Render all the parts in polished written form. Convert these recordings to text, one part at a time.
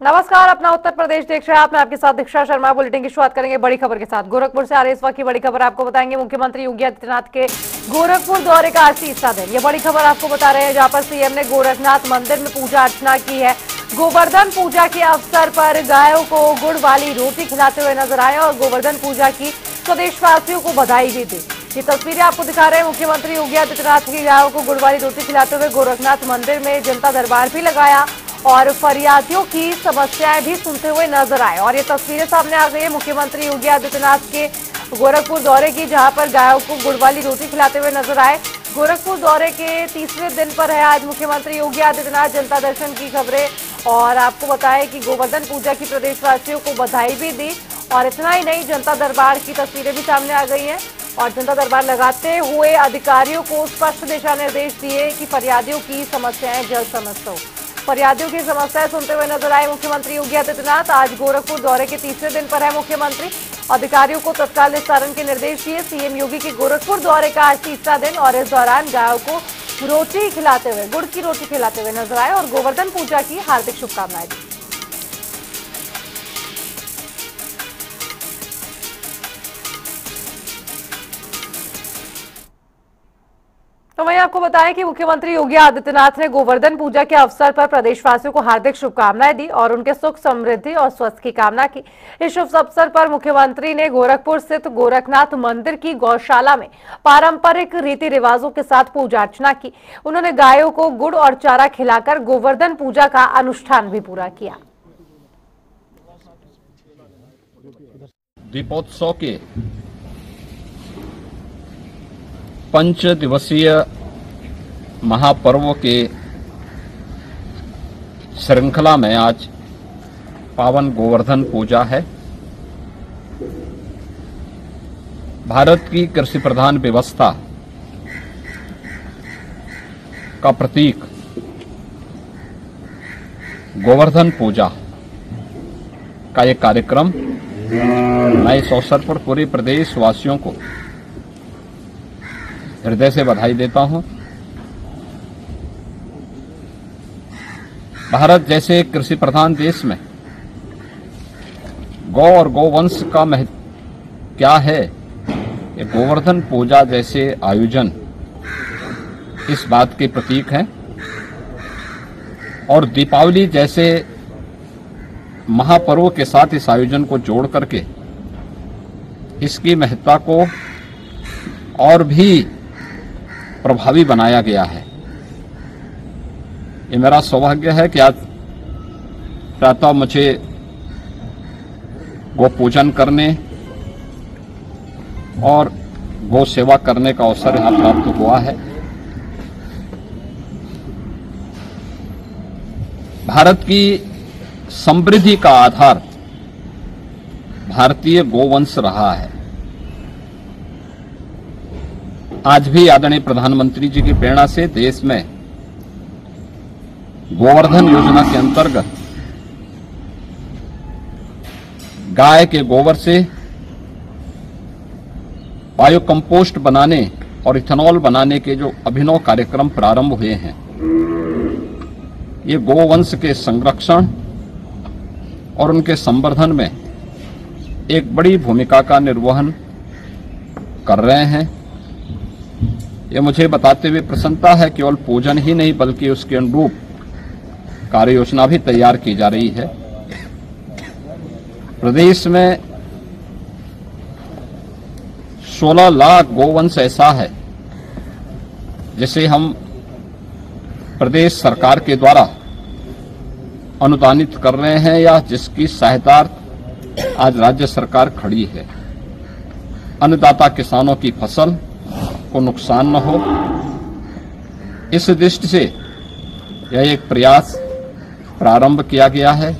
नमस्कार, अपना उत्तर प्रदेश देख रहे हैं आप। मैं आपके साथ दीक्षा शर्मा। बुलेटिन की शुरुआत करेंगे बड़ी खबर के साथ। गोरखपुर से आ रही इस वक्त की बड़ी खबर आपको बताएंगे। मुख्यमंत्री योगी आदित्यनाथ के गोरखपुर दौरे का आज तीसरा दिन। ये बड़ी खबर आपको बता रहे हैं, जहां पर सीएम ने गोरखनाथ मंदिर में पूजा अर्चना की है। गोवर्धन पूजा के अवसर पर गायों को गुड़ वाली रोटी खिलाते हुए नजर आए और गोवर्धन पूजा की प्रदेशवासियों को बधाई भी दी। ये तस्वीरें आपको दिखा रहे हैं। मुख्यमंत्री योगी आदित्यनाथ की गायों को गुड़ वाली रोटी खिलाते हुए गोरखनाथ मंदिर में जनता दरबार भी लगाया और फरियादियों की समस्याएं भी सुनते हुए नजर आए। और ये तस्वीरें सामने आ गई है मुख्यमंत्री योगी आदित्यनाथ के गोरखपुर दौरे की, जहां पर गायों को गुड़ वाली रोटी खिलाते हुए नजर आए। गोरखपुर दौरे के तीसरे दिन पर है आज मुख्यमंत्री योगी आदित्यनाथ। जनता दर्शन की खबरें और आपको बताएं कि गोवर्धन पूजा की प्रदेशवासियों को बधाई भी दी। और इतना ही नहीं, जनता दरबार की तस्वीरें भी सामने आ गई हैं और जनता दरबार लगाते हुए अधिकारियों को स्पष्ट दिशा निर्देश दिए कि फरियादियों की समस्याएं जल्द समझ हो। फरियादियों की समस्याएं सुनते हुए नजर आए मुख्यमंत्री योगी आदित्यनाथ। आज गोरखपुर दौरे के तीसरे दिन पर है मुख्यमंत्री। अधिकारियों को तत्काल निस्तारण के निर्देश दिए। सीएम योगी के गोरखपुर दौरे का आज तीसरा दिन और इस दौरान गायों को रोटी खिलाते हुए, गुड़ की रोटी खिलाते हुए नजर आए और गोवर्धन पूजा की हार्दिक शुभकामनाएं दी। तो वहीं आपको बताएं कि मुख्यमंत्री योगी आदित्यनाथ ने गोवर्धन पूजा के अवसर पर प्रदेशवासियों को हार्दिक शुभकामनाएं दी और उनके सुख समृद्धि और स्वास्थ्य की कामना की। इस शुभ अवसर पर मुख्यमंत्री ने गोरखपुर स्थित गोरखनाथ मंदिर की गौशाला में पारंपरिक रीति रिवाजों के साथ पूजा अर्चना की। उन्होंने गायों को गुड़ और चारा खिलाकर गोवर्धन पूजा का अनुष्ठान भी पूरा किया। दीपोत्सव के पंच दिवसीय महापर्व के श्रृंखला में आज पावन गोवर्धन पूजा है। भारत की कृषि प्रधान व्यवस्था का प्रतीक गोवर्धन पूजा का एक कार्यक्रम, मैं इस अवसर पर पूरे प्रदेश वासियों को हृदय से बधाई देता हूं। भारत जैसे कृषि प्रधान देश में गौ और गौवंश का महत्व क्या है, ये गोवर्धन पूजा जैसे आयोजन इस बात के प्रतीक हैं। और दीपावली जैसे महापर्व के साथ इस आयोजन को जोड़ करके इसकी महत्ता को और भी प्रभावी बनाया गया है। ये मेरा सौभाग्य है कि आज प्रातः मुझे गो पूजन करने और गो सेवा करने का अवसर यहाँ प्राप्त हुआ है। भारत की समृद्धि का आधार भारतीय गोवंश रहा है। आज भी आदरणीय प्रधानमंत्री जी की प्रेरणा से देश में गोवर्धन योजना के अंतर्गत गाय के गोबर से बायो कंपोस्ट बनाने और इथेनॉल बनाने के जो अभिनव कार्यक्रम प्रारंभ हुए हैं, ये गोवंश के संरक्षण और उनके संवर्धन में एक बड़ी भूमिका का निर्वहन कर रहे हैं। ये मुझे बताते हुए प्रसन्नता है, केवल पूजन ही नहीं बल्कि उसके अनुरूप कार्य योजना भी तैयार की जा रही है। प्रदेश में 16 लाख गोवंश ऐसा है जिसे हम प्रदेश सरकार के द्वारा अनुदानित कर रहे हैं या जिसकी सहायता आज राज्य सरकार खड़ी है। अन्नदाता किसानों की फसल को नुकसान न हो, इस दृष्टि से यह एक प्रयास प्रारंभ किया गया है।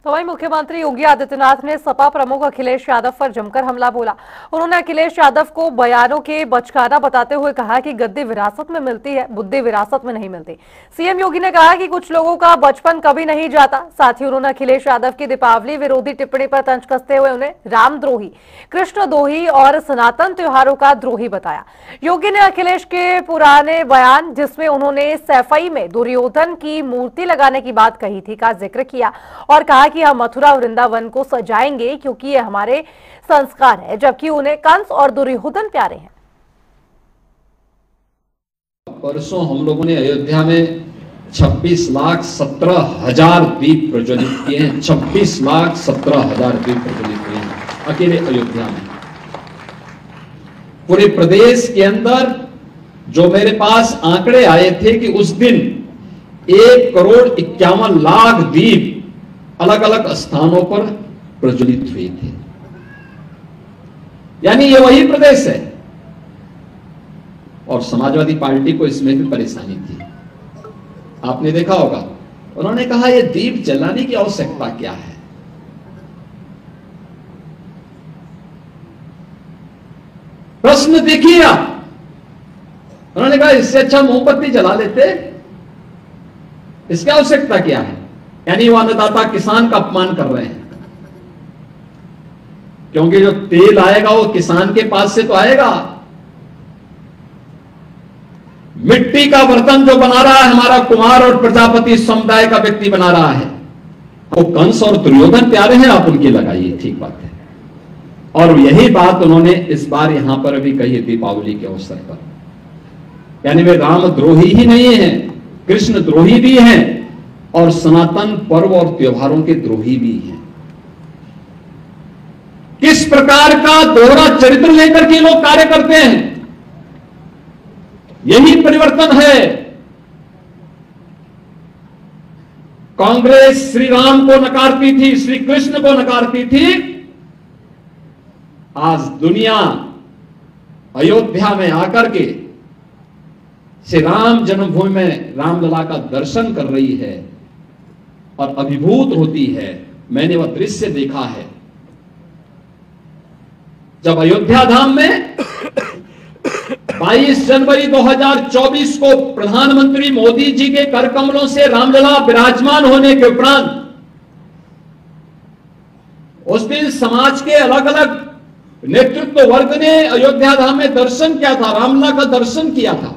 तो वहीं मुख्यमंत्री योगी आदित्यनाथ ने सपा प्रमुख अखिलेश यादव पर जमकर हमला बोला। उन्होंने अखिलेश यादव को बयानों के बचकाना बताते हुए कहा कि गद्दी विरासत में मिलती है, बुद्धि विरासत में नहीं मिलती। सीएम योगी ने कहा कि कुछ लोगों का बचपन कभी नहीं जाता। साथ ही उन्होंने अखिलेश यादव की दीपावली विरोधी टिप्पणी पर तंज कसते हुए उन्हें रामद्रोही, कृष्णद्रोही और सनातन त्योहारों का द्रोही बताया। योगी ने अखिलेश के पुराने बयान जिसमें उन्होंने सैफई में दुर्योधन की मूर्ति लगाने की बात कही थी का जिक्र किया और कहा कि हम मथुरा और वृंदावन को सजाएंगे क्योंकि ये हमारे संस्कार है, जबकि उन्हें कंस और दुर्योधन प्यारे हैं। परसों हम लोगों ने अयोध्या में 26,17,000 दीप प्रज्वलित किए हैं। 26,17,000 दीप प्रज्वलित किए हैं अकेले अयोध्या में। पूरे प्रदेश के अंदर जो मेरे पास आंकड़े आए थे कि उस दिन 1,51,00,000 दीप अलग अलग स्थानों पर प्रज्वलित हुए थे। यानी ये वही प्रदेश है। और समाजवादी पार्टी को इसमें भी परेशानी थी। आपने देखा होगा, उन्होंने कहा ये दीप जलाने की आवश्यकता क्या है। प्रश्न देखिए आप, उन्होंने कहा इससे अच्छा मोमबत्ती जला लेते, इसकी आवश्यकता क्या है। यानी वो अन्नदाता किसान का अपमान कर रहे हैं, क्योंकि जो तेल आएगा वो किसान के पास से तो आएगा। मिट्टी का बर्तन जो बना रहा है हमारा कुमार और प्रजापति समुदाय का व्यक्ति बना रहा है, वो कंस और दुर्योधन प्यारे हैं, आप उनकी लगाइए, ठीक बात है। और यही बात उन्होंने इस बार यहां पर भी कही दीपावली के अवसर पर। यानी वे रामद्रोही ही नहीं है, कृष्ण द्रोही भी हैं और सनातन पर्व और त्योहारों के द्रोही भी हैं। किस प्रकार का दोहरा चरित्र लेकर के लोग कार्य करते हैं, यही परिवर्तन है। कांग्रेस श्री राम को नकारती थी, श्री कृष्ण को नकारती थी। आज दुनिया अयोध्या में आकर के श्री राम जन्मभूमि में रामलला का दर्शन कर रही है और अभिभूत होती है। मैंने वह दृश्य देखा है जब अयोध्या धाम में 22 जनवरी 2024 को प्रधानमंत्री मोदी जी के कर कमलों से रामलला विराजमान होने के उपरांत उस दिन समाज के अलग अलग नेतृत्व वर्ग ने अयोध्या धाम में दर्शन किया था, रामलला का दर्शन किया था।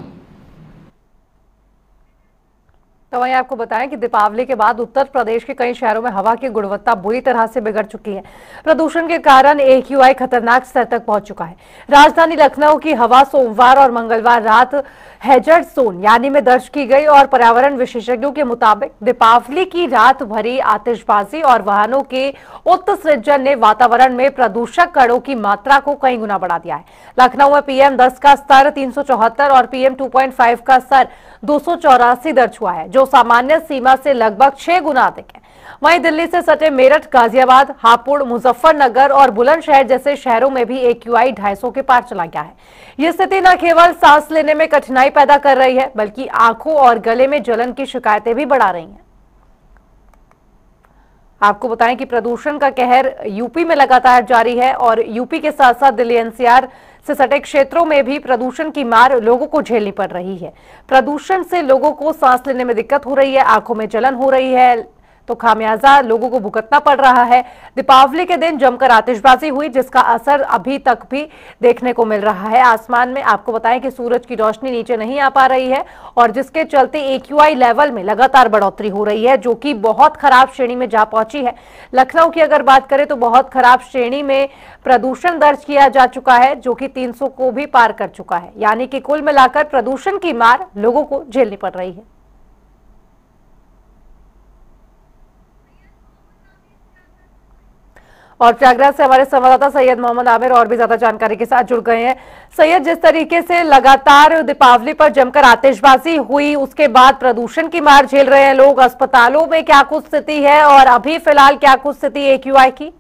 तो वहीं आपको बताएं कि दीपावली के बाद उत्तर प्रदेश के कई शहरों में हवा की गुणवत्ता बुरी तरह से बिगड़ चुकी है। प्रदूषण के कारण AQI खतरनाक स्तर तक पहुंच चुका है। राजधानी लखनऊ की हवा सोमवार और मंगलवार रात हैजर्ड जोन यानी में दर्ज की गई और पर्यावरण विशेषज्ञों के मुताबिक दीपावली की रात भरी आतिशबाजी और वाहनों के उत्सर्जन ने वातावरण में प्रदूषक कणों की मात्रा को कई गुना बढ़ा दिया है। लखनऊ में PM10 का स्तर 374 और PM2.5 का स्तर 284 दर्ज हुआ है, जो सामान्य सीमा से लगभग 6 गुना अधिक है। वहीं दिल्ली से सटे मेरठ, गाजियाबाद, हापुड़, मुजफ्फरनगर और बुलंदशहर जैसे शहरों में भी AQI 250 के पार चला गया है। ये स्थिति न केवल सांस लेने में कठिनाई पैदा कर रही है, बल्कि आंखों और गले में जलन की शिकायतें भी बढ़ा रही हैं। आपको बताएं कि प्रदूषण का कहर यूपी में लगातार जारी है और यूपी के साथ साथ दिल्ली NCR से सटे क्षेत्रों में भी प्रदूषण की मार लोगों को झेलनी पड़ रही है। प्रदूषण से लोगों को सांस लेने में दिक्कत हो रही है, आंखों में जलन हो रही है, तो खामियाजा लोगों को भुगतना पड़ रहा है। दीपावली के दिन जमकर आतिशबाजी हुई, जिसका असर अभी तक भी देखने को मिल रहा है। आसमान में आपको बताएं कि सूरज की रोशनी नीचे नहीं आ पा रही है और जिसके चलते AQI लेवल में लगातार बढ़ोतरी हो रही है, जो कि बहुत खराब श्रेणी में जा पहुंची है। लखनऊ की अगर बात करें तो बहुत खराब श्रेणी में प्रदूषण दर्ज किया जा चुका है, जो कि 300 को भी पार कर चुका है। यानी कि कुल मिलाकर प्रदूषण की मार लोगों को झेलनी पड़ रही है। और प्रयागराज से हमारे संवाददाता सैयद मोहम्मद आमिर और भी ज्यादा जानकारी के साथ जुड़ गए हैं। सैयद, जिस तरीके से लगातार दीपावली पर जमकर आतिशबाजी हुई, उसके बाद प्रदूषण की मार झेल रहे हैं लोग, अस्पतालों में क्या कुछ स्थिति है और अभी फिलहाल क्या कुछ स्थिति AQI की?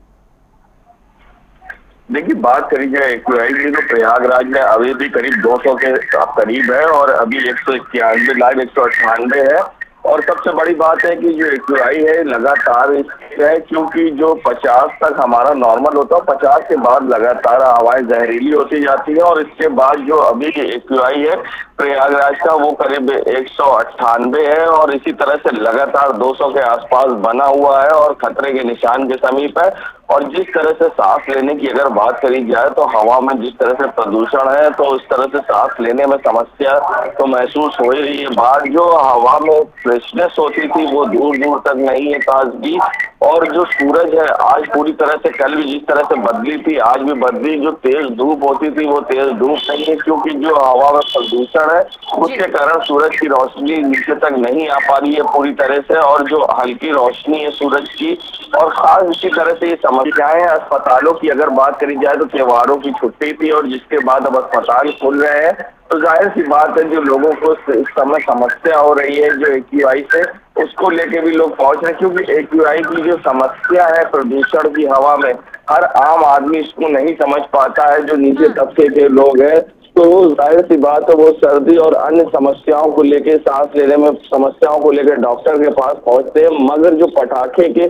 देखिए, बात करी जाए AQI की तो प्रयागराज में अभी भी करीब 200 के करीब है और अभी 191 लाख 198 है और सबसे बड़ी बात है कि जो एक्यूआई है लगातार है, क्योंकि जो 50 तक हमारा नॉर्मल होता है, 50 के बाद लगातार हवाएं जहरीली होती जाती है। और इसके बाद जो अभी एक्यूआई है प्रयागराज का वो करीब 198 है और इसी तरह से लगातार 200 के आसपास बना हुआ है और खतरे के निशान के समीप है। और जिस तरह से सांस लेने की अगर बात करी जाए तो हवा में जिस तरह से प्रदूषण है तो उस तरह से सांस लेने में समस्या तो महसूस हो ही रही है। बाहर जो हवा में फ्रेशनेस होती थी वो दूर दूर तक नहीं है ताजगी। और जो सूरज है आज पूरी तरह से, कल भी जिस तरह से बदली थी आज भी बदली, जो तेज धूप होती थी वो तेज धूप नहीं है, क्योंकि जो हवा में प्रदूषण है उसके कारण सूरज की रोशनी नीचे तक नहीं आ पा रही है पूरी तरह से। और जो हल्की रोशनी है सूरज की, और खास इसी तरह से ये समस्याएं अस्पतालों की अगर बात करी जाए तो त्योहारों की छुट्टी थी और जिसके बाद अब अस्पताल खुल रहे हैं तो जाहिर सी बात है जो लोगों को इस समय समस्या हो रही है जो एक्यूआई से, उसको लेके भी लोग पहुंच रहे हैं। क्योंकि एक्यूआई की जो समस्या है प्रदूषण की हवा में, हर आम आदमी इसको नहीं समझ पाता है जो नीचे तबके के लोग हैं। तो जाहिर सी बात है वो सर्दी और अन्य समस्याओं को लेके, सांस लेने में समस्याओं को लेकर डॉक्टर के पास पहुंचते हैं। मगर जो पटाखे के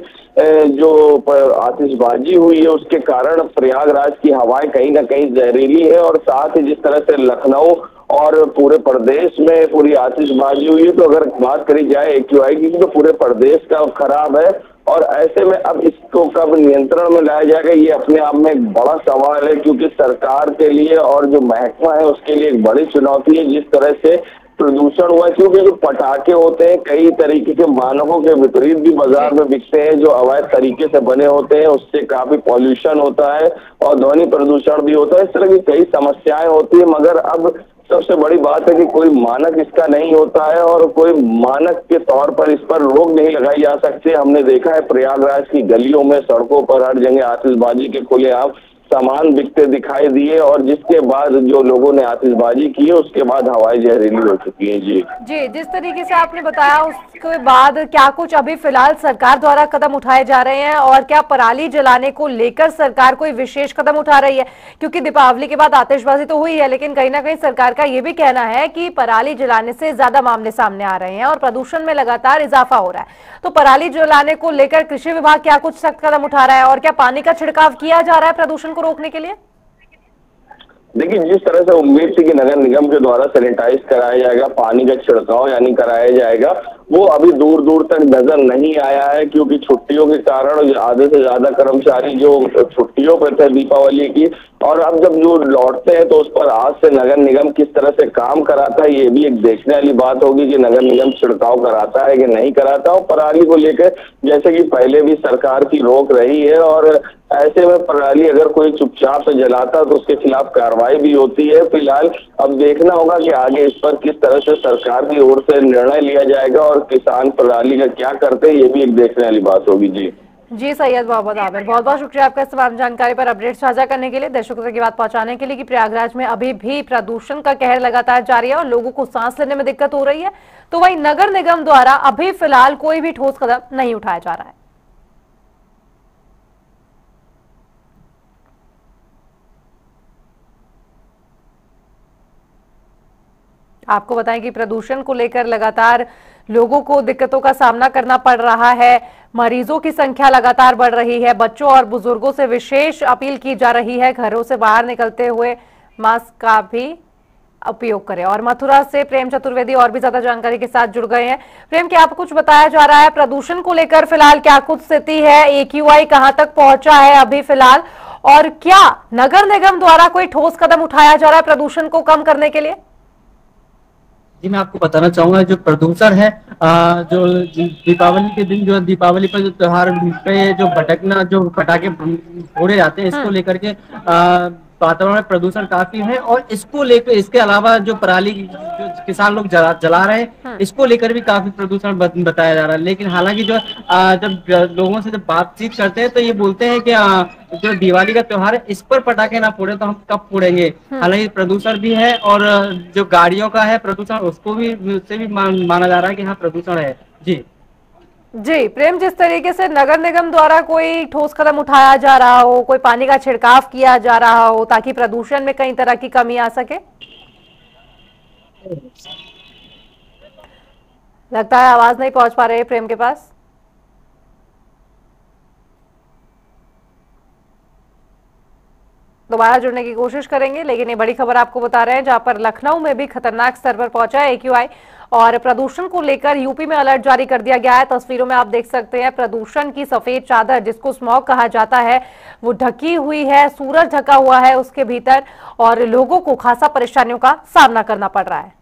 जो आतिशबाजी हुई है उसके कारण प्रयागराज की हवाएं कहीं ना कहीं जहरीली है। और साथ ही जिस तरह से लखनऊ और पूरे प्रदेश में पूरी आतिशबाजी हुई है, तो अगर बात करी जाए एक्यूआई की तो पूरे प्रदेश का खराब है। और ऐसे में अब इसको कब नियंत्रण में लाया जाएगा ये अपने आप में एक बड़ा सवाल है, क्योंकि सरकार के लिए और जो महकमा है उसके लिए एक बड़ी चुनौती है जिस तरह से प्रदूषण हुआ है। क्योंकि जो पटाखे होते हैं कई तरीके के मानकों के विपरीत भी बाजार में बिकते हैं जो अवैध तरीके से बने होते हैं, उससे काफी पॉल्यूशन होता है और ध्वनि प्रदूषण भी होता है। इस तरह की कई समस्याएं होती है। मगर अब सबसे बड़ी बात है कि कोई मानक इसका नहीं होता है और कोई मानक के तौर पर इस पर रोक नहीं लगाई जा सकती। हमने देखा है प्रयागराज की गलियों में, सड़कों पर हर जगह आतिशबाजी के खुलेआम सामान बिकते दिखाई दिए और जिसके बाद जो लोगों ने आतिशबाजी की है उसके बाद हवाएं जहरीली हो चुकी हैं। जी जिस तरीके से आपने बताया उसके बाद क्या कुछ अभी फिलहाल सरकार द्वारा कदम उठाए जा रहे हैं और क्या पराली जलाने को लेकर सरकार कोई विशेष कदम उठा रही है? क्योंकि दीपावली के बाद आतिशबाजी तो हुई है लेकिन कहीं ना कहीं सरकार का ये भी कहना है कि पराली जलाने से ज्यादा मामले सामने आ रहे हैं और प्रदूषण में लगातार इजाफा हो रहा है। तो पराली जलाने को लेकर कृषि विभाग क्या कुछ सख्त कदम उठा रहा है और क्या पानी का छिड़काव किया जा रहा है प्रदूषण को रोकने के लिए? देखिए, जिस तरह से उम्मीद थी कि नगर निगम के द्वारा सैनिटाइज कराया जाएगा, पानी का छिड़काव यानी कराया जाएगा, वो अभी दूर दूर तक नजर नहीं आया है। क्योंकि छुट्टियों के कारण आधे से ज्यादा कर्मचारी जो छुट्टियों पर थे दीपावली की, और अब जब जो लौटते हैं तो उस पर आज से नगर निगम किस तरह से काम कराता है ये भी एक देखने वाली बात होगी कि नगर निगम छिड़काव कराता है कि नहीं कराता। और पराली को लेकर जैसे कि पहले भी सरकार की रोक रही है और ऐसे में पराली अगर कोई चुपचाप से जलाता तो उसके खिलाफ कार्रवाई भी होती है। फिलहाल अब देखना होगा कि आगे इस पर किस तरह से सरकार की ओर से निर्णय लिया जाएगा और किसान पराली का क्या करते हैं ये भी एक देखने वाली बात होगी। जी सैयद मोहम्मद आमिर, बहुत बहुत शुक्रिया आपका इस तमाम जानकारी पर अपडेट साझा करने के लिए, दर्शकों तक की बात पहुंचाने के लिए कि प्रयागराज में अभी भी प्रदूषण का कहर लगातार जारी है और लोगों को सांस लेने में दिक्कत हो रही है। तो वहीं नगर निगम द्वारा अभी फिलहाल कोई भी ठोस कदम नहीं उठाया जा रहा है। आपको बताएं कि प्रदूषण को लेकर लगातार लोगों को दिक्कतों का सामना करना पड़ रहा है। मरीजों की संख्या लगातार बढ़ रही है। बच्चों और बुजुर्गों से विशेष अपील की जा रही है घरों से बाहर निकलते हुए मास्क का भी उपयोग करें। और मथुरा से प्रेम चतुर्वेदी और भी ज्यादा जानकारी के साथ जुड़ गए हैं। प्रेम, क्या आपको कुछ बताया जा रहा है प्रदूषण को लेकर फिलहाल क्या कुछ स्थिति है? एक्यूआई कहां तक पहुंचा है अभी फिलहाल, और क्या नगर निगम द्वारा कोई ठोस कदम उठाया जा रहा है प्रदूषण को कम करने के लिए? जी, मैं आपको बताना चाहूंगा जो प्रदूषण है, जो दीपावली के दिन जो दीपावली पर जो त्योहार पे जो भटकना जो पटाखे फोड़े जाते हैं इसको लेकर के वातावरण में प्रदूषण काफी है। और इसको लेकर इसके अलावा जो पराली जो किसान लोग जला रहे हैं इसको लेकर भी काफी प्रदूषण बताया जा रहा है। लेकिन हालांकि जो जब लोगों से जब बातचीत करते हैं तो ये बोलते हैं कि जो दिवाली का त्योहार है इस पर पटाखे ना फोड़े तो हम कब फोड़ेंगे। हालांकि प्रदूषण भी है और जो गाड़ियों का है प्रदूषण उसको भी उससे भी माना जा रहा है कि हाँ प्रदूषण है। जी प्रेम, जिस तरीके से नगर निगम द्वारा कोई ठोस कदम उठाया जा रहा हो, कोई पानी का छिड़काव किया जा रहा हो ताकि प्रदूषण में कई तरह की कमी आ सके। लगता है आवाज नहीं पहुंच पा रही प्रेम के पास। दोबारा जुड़ने की कोशिश करेंगे, लेकिन ये बड़ी खबर आपको बता रहे हैं जहां पर लखनऊ में भी खतरनाक स्तर पर पहुंचा है एक्यूआई और प्रदूषण को लेकर यूपी में अलर्ट जारी कर दिया गया है। तस्वीरों में आप देख सकते हैं प्रदूषण की सफेद चादर, जिसको स्मॉग कहा जाता है, वो ढकी हुई है, सूरज ढका हुआ है उसके भीतर और लोगों को खासा परेशानियों का सामना करना पड़ रहा है।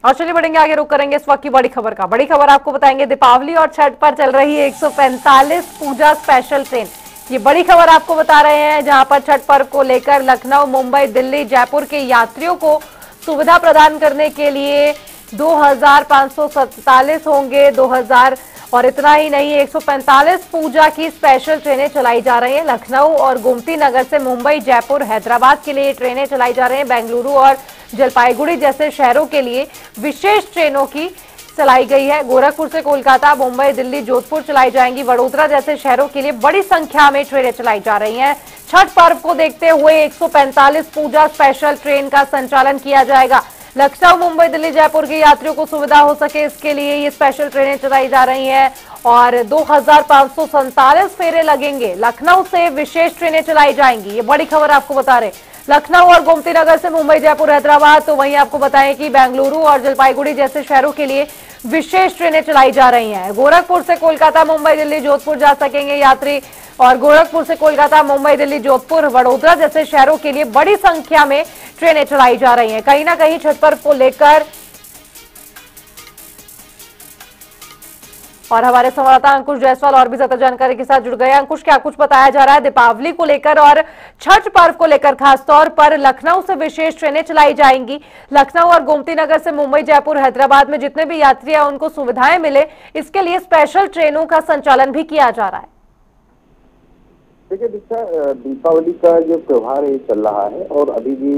और चलिए बढ़ेंगे आगे, रुक करेंगे इस वक्त की बड़ी खबर का। बड़ी खबर आपको बताएंगे दीपावली और छठ पर चल रही है 145 पूजा स्पेशल ट्रेन। ये बड़ी खबर आपको बता रहे हैं जहां पर छठ पर्व को लेकर लखनऊ, मुंबई, दिल्ली, जयपुर के यात्रियों को सुविधा प्रदान करने के लिए 2547 होंगे। 2000 और इतना ही नहीं, 145 पूजा की स्पेशल ट्रेनें चलाई जा रही हैं। लखनऊ और गोमती नगर से मुंबई, जयपुर, हैदराबाद के लिए ट्रेनें चलाई जा रही हैं। बेंगलुरु और जलपाईगुड़ी जैसे शहरों के लिए विशेष ट्रेनों की चलाई गई है। गोरखपुर से कोलकाता, मुंबई, दिल्ली, जोधपुर चलाई जाएंगी। वडोदरा जैसे शहरों के लिए बड़ी संख्या में ट्रेनें चलाई जा रही हैं। छठ पर्व को देखते हुए 145 पूजा स्पेशल ट्रेन का संचालन किया जाएगा। लखनऊ, मुंबई, दिल्ली, जयपुर के यात्रियों को सुविधा हो सके इसके लिए ये स्पेशल ट्रेनें चलाई जा रही हैं और 2547 फेरे लगेंगे। लखनऊ से विशेष ट्रेनें चलाई जाएंगी, ये बड़ी खबर आपको बता रहे। लखनऊ और गोमती नगर से मुंबई, जयपुर, हैदराबाद, तो वहीं आपको बताएं कि बेंगलुरु और जलपाईगुड़ी जैसे शहरों के लिए विशेष ट्रेनें चलाई जा रही हैं। गोरखपुर से कोलकाता, मुंबई, दिल्ली, जोधपुर जा सकेंगे यात्री और गोरखपुर से कोलकाता, मुंबई, दिल्ली, जोधपुर, वडोदरा जैसे शहरों के लिए बड़ी संख्या में ट्रेनें चलाई जा रही हैं। कहीं ना कहीं छठ पर्व को लेकर और हमारे संवाददाता अंकुश जायसवाल और भी ज्यादा जानकारी के साथ जुड़ गए। अंकुश, क्या कुछ बताया जा रहा है दीपावली को लेकर और छठ पर्व को लेकर? खासतौर पर लखनऊ से विशेष ट्रेनें चलाई जाएंगी। लखनऊ और गोमती नगर से मुंबई, जयपुर, हैदराबाद में जितने भी यात्री हैं उनको सुविधाएं मिले, इसके लिए स्पेशल ट्रेनों का संचालन भी किया जा रहा है। देखिए दीक्षा, दीपावली का जो त्योहार है चल रहा है और अभी भी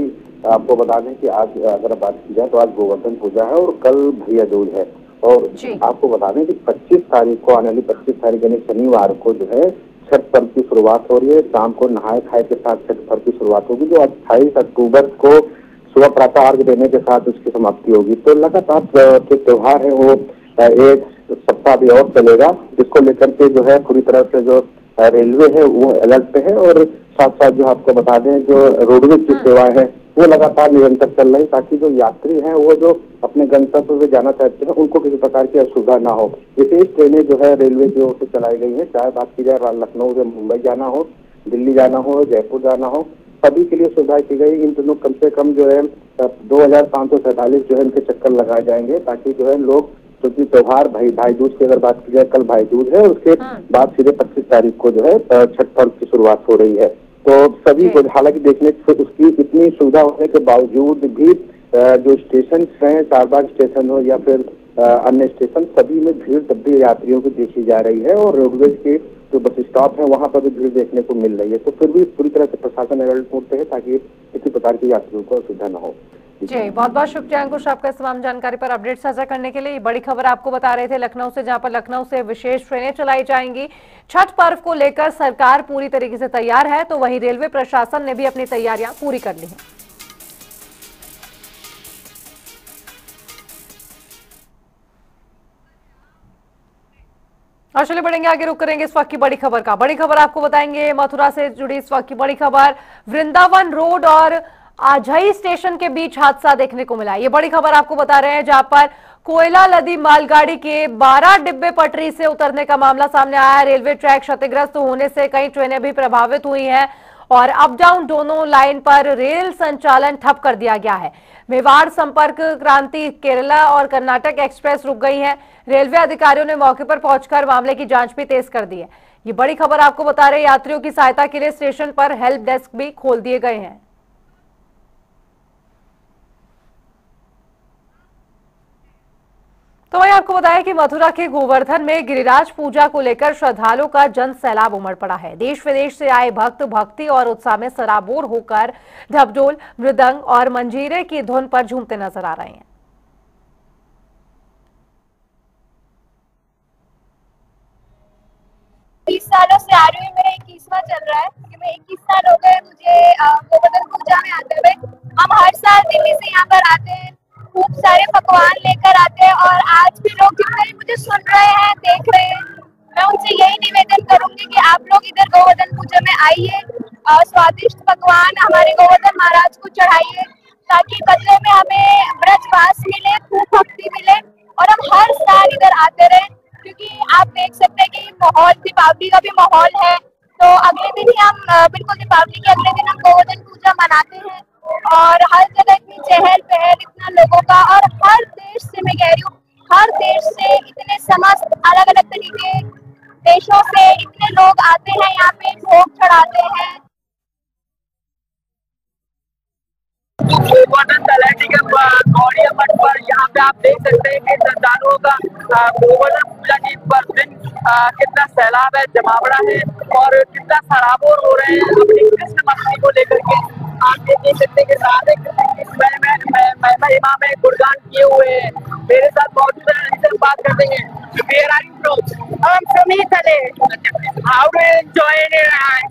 आपको बता दें कि आज अगर बात की जाए तो आज गोवर्धन पूजा है और कल भैया दूज है। और आपको बता दें कि 25 तारीख को, आने वाली 25 तारीख यानी शनिवार को जो है छठ पर्व की शुरुआत हो रही है। शाम को नहाए खाए के साथ छठ पर्व की शुरुआत होगी, जो 28 अक्टूबर को सुबह प्रातः अर्घ देने के साथ उसकी समाप्ति होगी। तो लगातार जो त्योहार है वो एक सप्ताह भी और चलेगा, जिसको लेकर के जो है पूरी तरह से जो रेलवे है वो अलर्ट पे है और साथ साथ जो आपको बता दें जो रोडवेज की सेवाएं हैं वो लगातार निरंतर चल रही, ताकि जो यात्री हैं वो जो अपने गंतव्य पे जाना चाहते हैं उनको किसी प्रकार की असुविधा ना हो। विशेष ट्रेनें जो है रेलवे की ओर से चलाई गई है, चाहे बात की जाए लखनऊ से मुंबई जाना हो, दिल्ली जाना हो, जयपुर जाना हो, सभी के लिए सुविधा की गई। इन दिनों कम से कम जो है 2547 जो है इनके चक्कर लगाए जाएंगे, ताकि जो है लोग, क्योंकि त्योहार भाई दूज की अगर बात की जाए, कल भाई दूज है, उसके बाद सीधे 25 तारीख को जो है छठ पर्व की शुरुआत हो रही है। तो सभी को हालांकि देखने उसकी इतनी सुविधा होने के बावजूद भी जो स्टेशन हैं, चारबाग स्टेशन हो या फिर अन्य स्टेशन, सभी में भीड़ तब भी यात्रियों की देखी जा रही है और रोडवेज के जो बस स्टॉप है वहां पर भी भीड़ देखने को मिल रही है। तो फिर भी पूरी तरह से प्रशासन अलर्ट मोड पे है ताकि किसी प्रकार की यात्रियों को असुविधा न हो। जी, बहुत बहुत शुक्रिया अंकुश आपका इस तमाम जानकारी पर अपडेट साझा करने के लिए। ये बड़ी खबर आपको बता रहे थे लखनऊ से, जहां पर लखनऊ से विशेष ट्रेनें चलाई जाएंगी। छठ पर्व को लेकर सरकार पूरी तरीके से तैयार है, तो वहीं रेलवे प्रशासन ने भी अपनी तैयारियां पूरी कर ली हैं। और चलिए बढ़ेंगे आगे, रुक करेंगे इस वक्त की बड़ी खबर का। बड़ी खबर आपको बताएंगे मथुरा से जुड़ी इस वक्त की बड़ी खबर। वृंदावन रोड और आजई स्टेशन के बीच हादसा देखने को मिला। ये बड़ी खबर आपको बता रहे हैं, जहां पर कोयला लदी मालगाड़ी के 12 डिब्बे पटरी से उतरने का मामला सामने आया है। रेलवे ट्रैक क्षतिग्रस्त होने से कई ट्रेनें भी प्रभावित हुई हैं और अप डाउन दोनों लाइन पर रेल संचालन ठप कर दिया गया है। मेवाड़ संपर्क क्रांति, केरला और कर्नाटक एक्सप्रेस रुक गई है। रेलवे अधिकारियों ने मौके पर पहुंचकर मामले की जांच भी तेज कर दी है। ये बड़ी खबर आपको बता रहे, यात्रियों की सहायता के लिए स्टेशन पर हेल्प डेस्क भी खोल दिए गए हैं। तो वहीं आपको बताया कि मथुरा के गोवर्धन में गिरिराज पूजा को लेकर श्रद्धालुओं का जन सैलाब उमड़ पड़ा है। देश विदेश से आए भक्त भक्ति और उत्साह में सराबोर होकर ढबढोल, मृदंग और मंजीरे की धुन पर झूमते नजर आ रहे हैं। 30 सालों से आ रही हूँ, मेरा 21वां चल रहा है, क्योंकि में 21 साल हो गए मुझे गोवर्धन पूजा में आते हुए। हम हर साल दिल्ली से यहाँ पर आते हैं, खूब सारे पकवान लेकर आते हैं और आज भी लोग जितने मुझे सुन रहे हैं, देख रहे हैं, मैं उनसे यही निवेदन करूंगी कि आप लोग इधर गोवर्धन पूजा में आइए, स्वादिष्ट पकवान हमारे गोवर्धन महाराज को चढ़ाइए ताकि बदले में हमें ब्रजवास मिले, खूब भक्ति मिले और हम हर साल इधर आते रहें। क्योंकि आप देख सकते हैं कि माहौल दीपावली का भी माहौल है, तो अगले दिन ही हम बिल्कुल दीपावली के अगले दिन हम गोवर्धन पूजा मनाते हैं और हर जगह इतनी चहल पहल, इतना लोगों का, और हर देश से, मैं कह रही हूँ हर देश से इतने समस्त अलग अलग तरीके देशों से इतने लोग आते हैं, यहाँ पे भोग चढ़ाते हैं। गोवर्धन तलहटी के गौड़िया मठ पर यहाँ पे आप देख सकते हैं कि श्रद्धालुओं का गोवर्धन पूजा के पर दिन कितना सैलाब है, जमावड़ा है और कितना सराबोर हो रहे हैं अपनी कृष्ण भक्ति को लेकर के। आप ये देख सकते हैं कि राधे कृष्ण की महिमा में गुणगान किए हुए हैं। मेरे साथ मौजूद है, इनसे बात कर देंगे। Where are you from? I'm from Italy. How do you enjoy the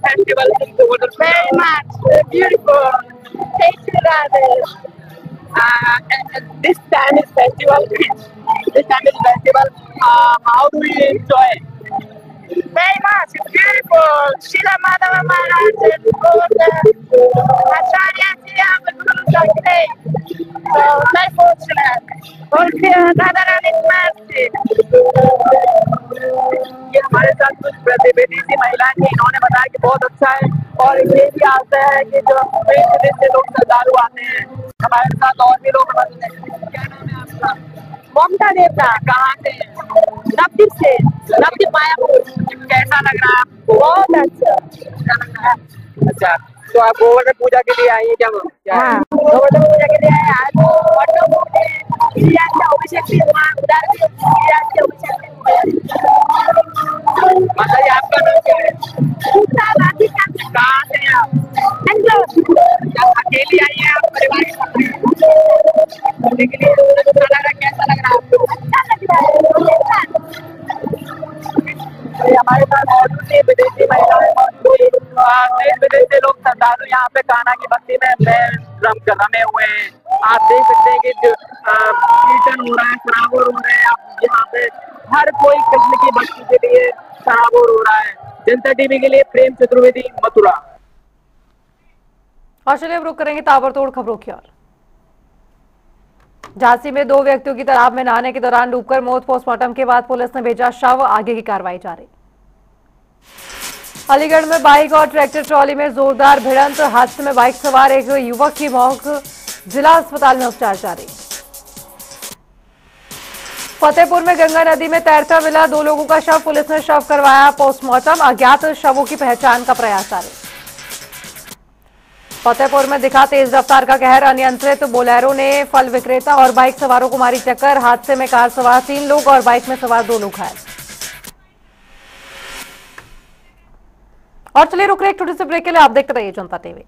festival in Govardhan? Very much. Beautiful. Thank you, Radhe. And this time is festival. This time is festival. How do you enjoy it? Very much. It's beautiful. Shila Madhava Maharaj and Govardhan. Acharya Sri are great. So, very fortunate. Also, Radharani is mercy. ये हमारे साथ कुछ प्रतिनिधि सी महिलाएं थी, इन्होंने बताया कि बहुत अच्छा है और ये भी आता है कि जो देश विदेश से लोग श्रद्धालु आते हैं। हमारे साथ और भी लोग मौजूद हैं। क्या नाम है आपका? ममता देवता। कहाँ से? नवदीप से। नवदीप मायापुर। कैसा लग रहा है आपको? बहुत अच्छा लग रहा है। अच्छा, तो आप गोवर्धन पूजा के लिए आई है क्या? हाँ, गोवर्धन पूजा के लिए आए। आज माता आपका नाम क्या है? कहाँ से आप? अकेली आई है आप? परिवार के साथ कैसा लग रहा है आपको? अच्छा लग रहा है। हमारे साथ मौजूद है विदेशी महिलाएं मौजूद है, देश विदेश से लोग श्रद्धालु यहाँ पे कान्हा की भक्ति में रमे हुए हैं। आप देख सकते हैं कि जो कीर्तन हो रहा है, सराबोर हो रहे हैं। आप यहाँ पे हर कोई कृष्ण की भक्ति के लिए सराबोर हो रहा है। जनता टीवी के लिए प्रेम चतुर्वेदी, मथुरा। और चलिए रुक करेंगे ताबड़तोड़ खबरों की ओर। झांसी में 2 व्यक्तियों की तालाब में नहाने के दौरान डूबकर मौत। पोस्टमार्टम के बाद पुलिस ने भेजा शव, आगे की कार्रवाई जारी। अलीगढ़ में बाइक और ट्रैक्टर ट्रॉली में जोरदार भिड़ंत। हादसे में बाइक सवार एक युवक की मौत, जिला अस्पताल में उपचार जारी। फतेहपुर में गंगा नदी में तैरता मिला 2 लोगों का शव, पुलिस ने शव करवाया पोस्टमार्टम। अज्ञात शवों की पहचान का प्रयास जारी। फतेहपुर में दिखा तेज रफ्तार का कहर, अनियंत्रित बोलेरो ने फल विक्रेता और बाइक सवारों को मारी टक्कर। हादसे में कार सवार 3 लोग और बाइक में सवार 2 लोग घायल। और चलिए रुक रहे एक छोटे से ब्रेक के लिए, आप देखते रहिए जनता टीवी।